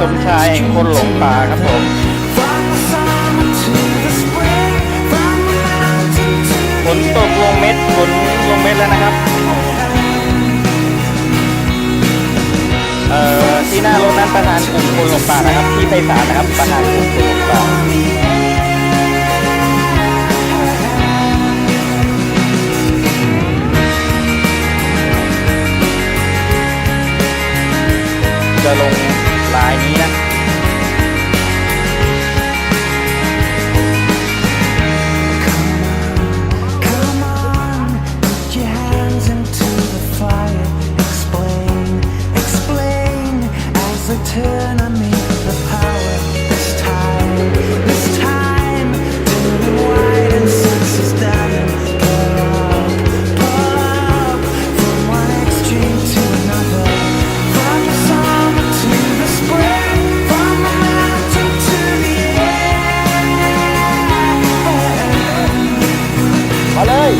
สมชายแห่งคนหลงป่าครับผมฝนตกลงเม็ดฝนลงเม็ดแล้วนะครับที่หน้ารถนั้นประธานกลุ่มคนหลงป่านะครับที่ไพศาลนะครับประธานกลุ่มคนหลงป่าจะลงลายนี้นะTurn on me the power this time doing wide and senses dying. Pull up from one extreme to another, from the summer to the spring, from the mountain to the air. มาเลย